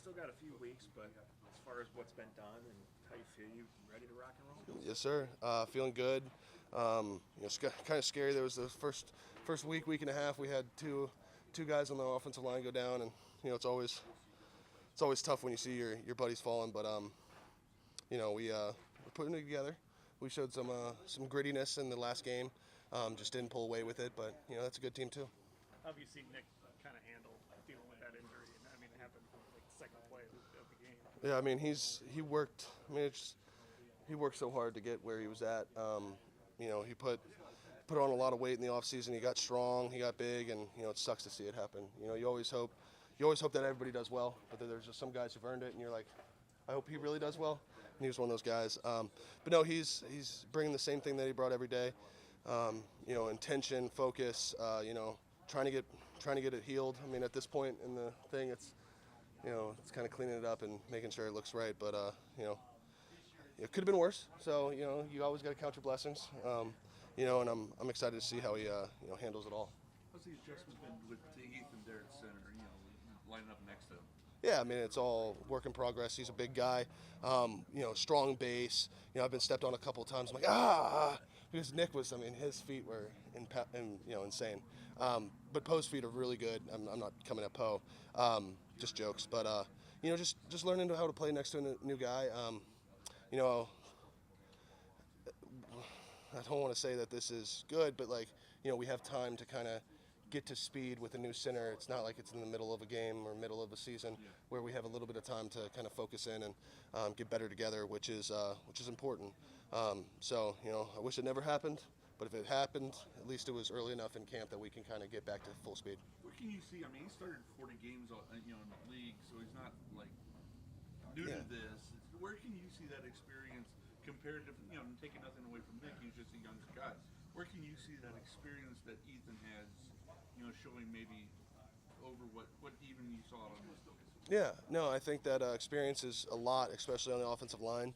still got a few weeks, but as far as what's been done and how you feel, you ready to rock and roll? Yes, sir. Feeling good. It's kind of scary. There was the first week and a half. We had two guys on the offensive line go down, and it's always tough when you see your buddies falling. But we're putting it together. We showed some grittiness in the last game. Just didn't pull away with it, but that's a good team too. How have you seen Nick kind of handle dealing with that injury? And I mean, it happened like the second play of the game. Yeah, I mean he worked. I mean he worked so hard to get where he was at. He put on a lot of weight in the offseason. He got strong, he got big, and it sucks to see it happen. You always hope that everybody does well, but there's just some guys who've earned it, and you're like, I hope he really does well. And he was one of those guys. But no, he's bringing the same thing that he brought every day. Intention, focus. Trying to get it healed. I mean, at this point in the thing, it's kind of cleaning it up and making sure it looks right. But it could have been worse. So you always got to count your blessings. And I'm excited to see how he handles it all. How's the adjustment been with Ethan there at center? Lining up next to him. Yeah, I mean, it's all work in progress. He's a big guy, strong base. I've been stepped on a couple of times. I'm like, because Nick was, his feet were insane. But Poe's feet are really good. I'm not coming at Poe, just jokes. But, just learning how to play next to a new guy. I don't want to say that this is good, but, we have time to kind of get to speed with a new center. It's not like it's in the middle of a game or middle of a season where we have a little bit of time to kind of focus in and get better together, which is important. I wish it never happened, but if it happened, at least it was early enough in camp that we can kind of get back to full speed. Where can you see? He started 40 games, in the league, so he's not new to this. Where can you see that experience compared to taking nothing away from Nick? He's just a young guy. Where can you see that experience that Ethan has? Showing maybe over what even you saw on this. Yeah, no, I think that experience is a lot, especially on the offensive line.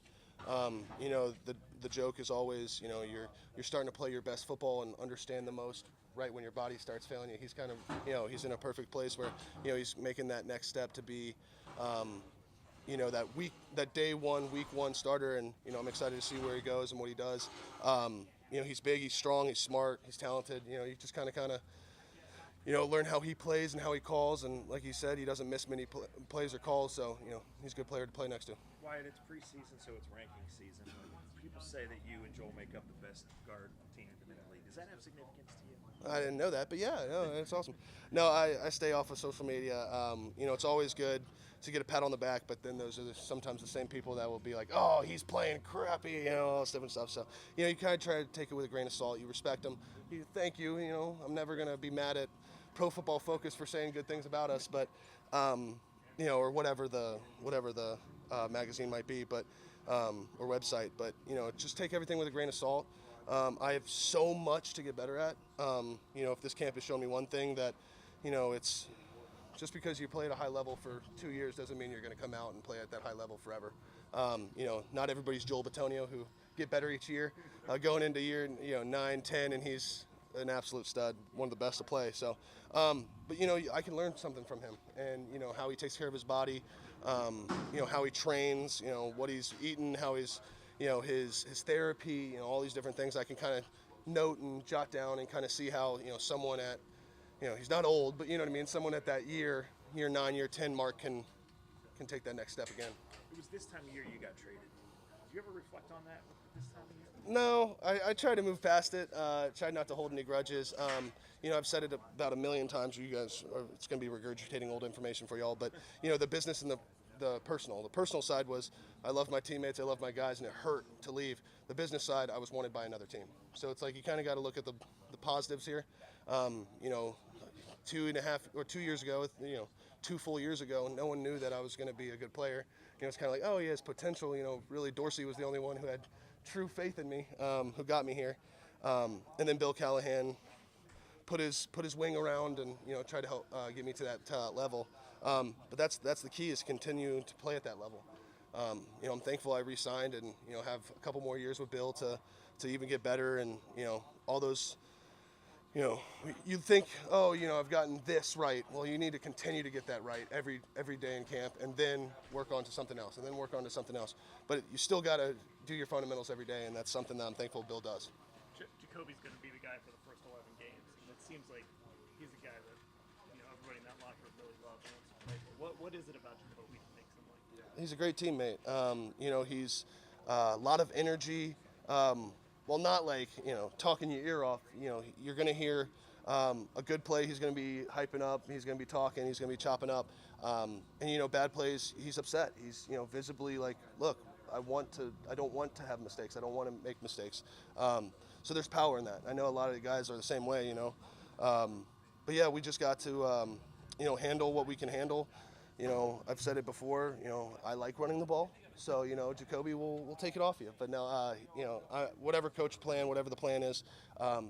The joke is always, you're starting to play your best football and understand the most right when your body starts failing you. He's kind of, he's in a perfect place where, he's making that next step to be, that day one, week one starter, and I'm excited to see where he goes and what he does. He's big, he's strong, he's smart, he's talented. You just kind of. Learn how he plays and how he calls, and like you said, he doesn't miss many plays or calls, so he's a good player to play next to. Wyatt, it's preseason, so it's ranking season. People say that you and Joel make up the best guard tandem in the league. Does that have significance to you? I didn't know that, but yeah, no, it's awesome. No, I stay off of social media. It's always good to get a pat on the back, but then those are sometimes the same people that will be like, oh, he's playing crappy, all this different stuff. So, you kind of try to take it with a grain of salt. You respect him. You thank you. I'm never going to be mad at Pro Football Focus for saying good things about us, but or whatever the magazine might be, but or website. But just take everything with a grain of salt. I have so much to get better at. If this camp has shown me one thing, that it's just because you play at a high level for 2 years doesn't mean you're going to come out and play at that high level forever. Not everybody's Joel Bitonio who get better each year. Going into year 9, 10, and he's an absolute stud, one of the best to play. So, but I can learn something from him, and how he takes care of his body, how he trains, what he's eating, how he's, his therapy, all these different things I can kind of note and jot down and kind of see how someone at, he's not old, but someone at that year 9, year 10 mark can take that next step again. It was this time of year you got traded. Do you ever reflect on that this time of year? No, I try to move past it. Try not to hold any grudges. I've said it about a million times. You guys, it's going to be regurgitating old information for y'all. But the business and the personal. The personal side was I love my teammates, I love my guys, and it hurt to leave. The business side, I was wanted by another team. So it's like you kind of got to look at the positives here. 2 years ago, 2 full years ago, no one knew that I was going to be a good player. It's kind of like, oh, he has potential. Really, Dorsey was the only one who had true faith in me, who got me here. And then Bill Callahan put his wing around and tried to help get me to that level. But that's the key, is continue to play at that level. I'm thankful I re-signed and have a couple more years with Bill to even get better, and all those you know, you think, oh, you know, I've gotten this right. Well, you need to continue to get that right every day in camp, and then work on to something else, and then work on to something else. But you still got to do your fundamentals every day, and that's something that I'm thankful Bill does. Jacoby's going to be the guy for the first 11 games, and it seems like he's a guy that everybody in that locker room really loves and wants to play for. What is it about Jacoby that makes him like that? He's a great teammate. You know, he's a lot of energy. Well, not like, you know, talking your ear off. You know, you're going to hear a good play. He's going to be hyping up. He's going to be talking. He's going to be chopping up. And, you know, bad plays, he's upset. He's, you know, visibly like, look, I don't want to have mistakes. I don't want to make mistakes. So there's power in that. I know a lot of the guys are the same way, you know. But, yeah, we just got to, you know, handle what we can handle. You know, I've said it before, you know, I like running the ball. So, you know, Jacoby will take it off you. But now, you know, whatever coach plan, whatever the plan is,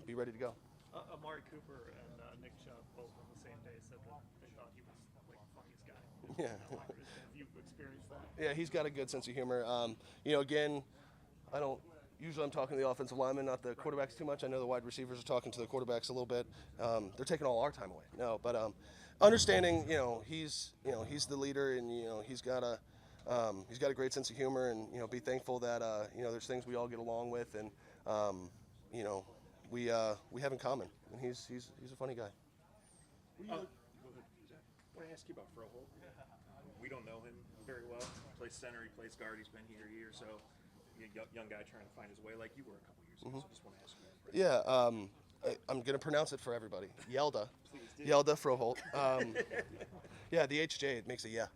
be ready to go. Amari Cooper and Nick Chubb both on the same day said that they thought he was like the funniest guy. Yeah. Have you experienced that? Yeah, he's got a good sense of humor. You know, again, usually I'm talking to the offensive linemen, not the quarterbacks too much. I know the wide receivers are talking to the quarterbacks a little bit. They're taking all our time away. No, but understanding, you know, he's the leader, and, you know, he's got a great sense of humor, and, you know, be thankful that, you know, there's things we all get along with, and, you know, we have in common, and he's a funny guy. I want to ask you about Froholt. We don't know him very well. He plays center, he plays guard. He's been here a year, so young guy trying to find his way like you were a couple years ago. So just want to ask you that. Yeah, I'm going to pronounce it for everybody. Yelda Froholt. Yeah, the HJ, it makes a yeah.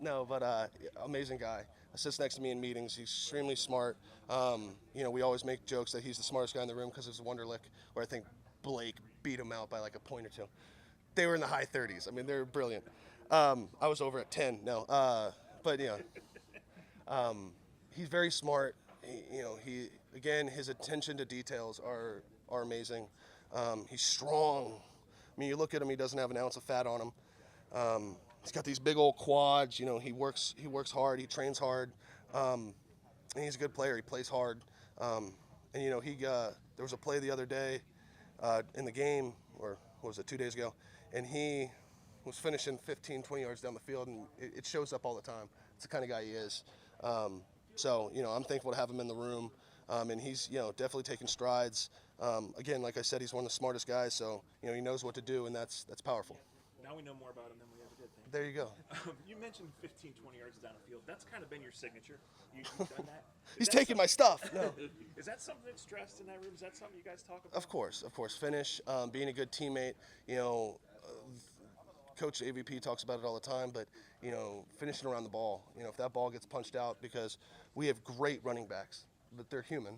No, but amazing guy. Sits next to me in meetings. He's extremely smart. You know, we always make jokes that he's the smartest guy in the room because it's Wonderlic, where I think Blake beat him out by like a point or two. They were in the high 30s. I mean, they're brilliant. I was over at 10. No, but you know, he's very smart. You know, his attention to details are amazing. He's strong. I mean, you look at him; he doesn't have an ounce of fat on him. He's got these big old quads. You know, he works hard. He trains hard, and he's a good player. He plays hard. And you know, there was a play the other day in the game, or what was it, 2 days ago, and he was finishing 15, 20 yards down the field, and it shows up all the time. It's the kind of guy he is. So, you know, I'm thankful to have him in the room, and he's, you know, definitely taking strides. Again, like I said, he's one of the smartest guys, so, you know, he knows what to do, and that's powerful. Now we know more about him than we ever did. There you go. You mentioned 15, 20 yards down the field. That's kind of been your signature. You've done that. He's taking my stuff. No. Is that something that's stressed in that room? Is that something you guys talk about? Of course. Finish, being a good teammate. You know, Coach AVP talks about it all the time, but, you know, finishing around the ball. You know, if that ball gets punched out, because we have great running backs, but they're human,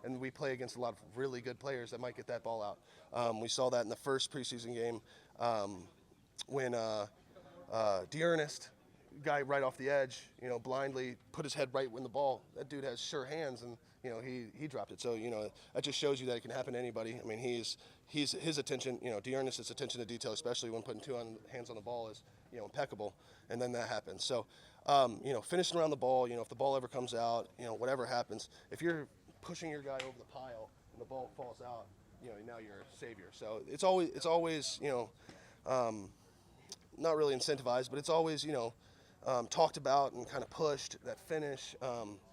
and we play against a lot of really good players that might get that ball out. We saw that in the first preseason game when Dearnest, guy right off the edge, you know, blindly put his head right when the ball. That dude has sure hands, and, you know, he dropped it. So, you know, that just shows you that it can happen to anybody. I mean, his attention, you know, Dearnest's attention to detail, especially when putting hands on the ball, is, you know, impeccable. And then that happens. So, you know, finishing around the ball, you know, if the ball ever comes out, you know, whatever happens, if you're pushing your guy over the pile and the ball falls out, you know, now you're a savior. So it's always, you know, not really incentivized, but it's always, you know, talked about and kind of pushed, that finish,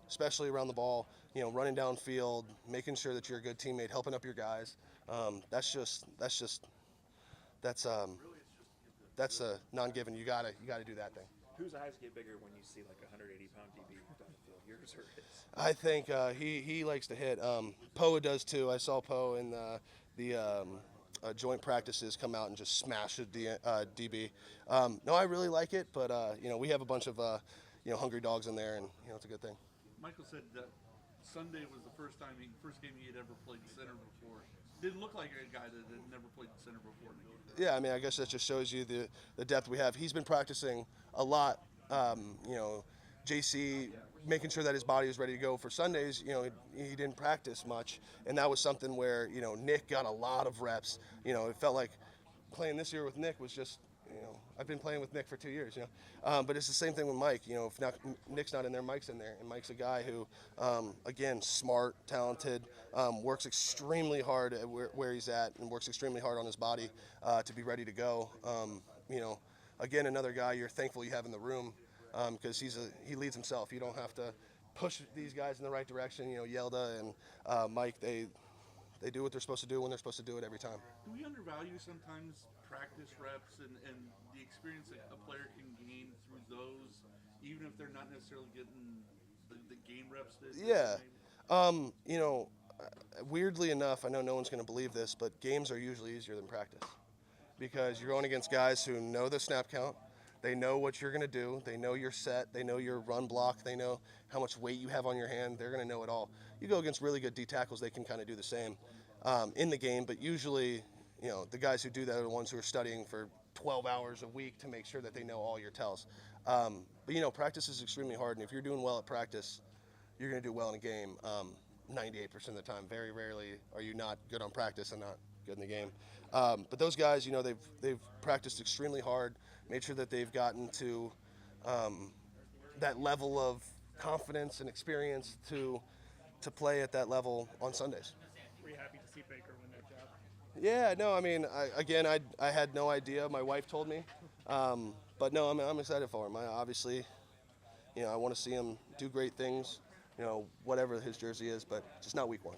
especially around the ball, you know, running downfield, making sure that you're a good teammate, helping up your guys. That's a non-given. You gotta do that thing. Whose eyes get bigger when you see like a 180-pound DB down the field? Yours or his? I think he likes to hit. Poa does too. I saw Poa in the joint practices come out and just smash the DB. No, I really like it, but you know, we have a bunch of you know, hungry dogs in there, and, you know, it's a good thing. Michael said that Sunday was the first game he had ever played center before. Didn't look like a guy that had never played center before. Yeah, I mean, I guess that just shows you the depth we have. He's been practicing a lot. You know, JC making sure that his body was ready to go for Sundays. You know, he didn't practice much, and that was something where, you know, Nick got a lot of reps. You know, it felt like playing this year with Nick was just, I've been playing with Nick for 2 years, but it's the same thing with Mike. If not, Nick's not in there, Mike's in there, and Mike's a guy who, again, smart, talented, works extremely hard at where he's at, and works extremely hard on his body to be ready to go. Again, another guy you're thankful you have in the room because he leads himself. You don't have to push these guys in the right direction. Yelda and Mike, they do what they're supposed to do when they're supposed to do it every time. Do we undervalue sometimes practice reps and the experience that a player can gain through those, even if they're not necessarily getting the game reps? Yeah. Weirdly enough, I know no one's going to believe this, but games are usually easier than practice because you're going against guys who know the snap count. They know what you're going to do. They know your set. They know your run block. They know how much weight you have on your hand. They're going to know it all. You go against really good D tackles, they can kind of do the same in the game. But usually, the guys who do that are the ones who are studying for 12 hours a week to make sure that they know all your tells. But practice is extremely hard. And if you're doing well at practice, you're going to do well in a game 98% of the time. Very rarely are you not good on practice and not good in the game. But those guys, they've practiced extremely hard, made sure that they've gotten to that level of confidence and experience to play at that level on Sundays. Were you happy to see Baker win that job? Yeah, no, I mean, I had no idea. My wife told me. But no, I'm excited for him. Obviously, I want to see him do great things, whatever his jersey is, but just not week one.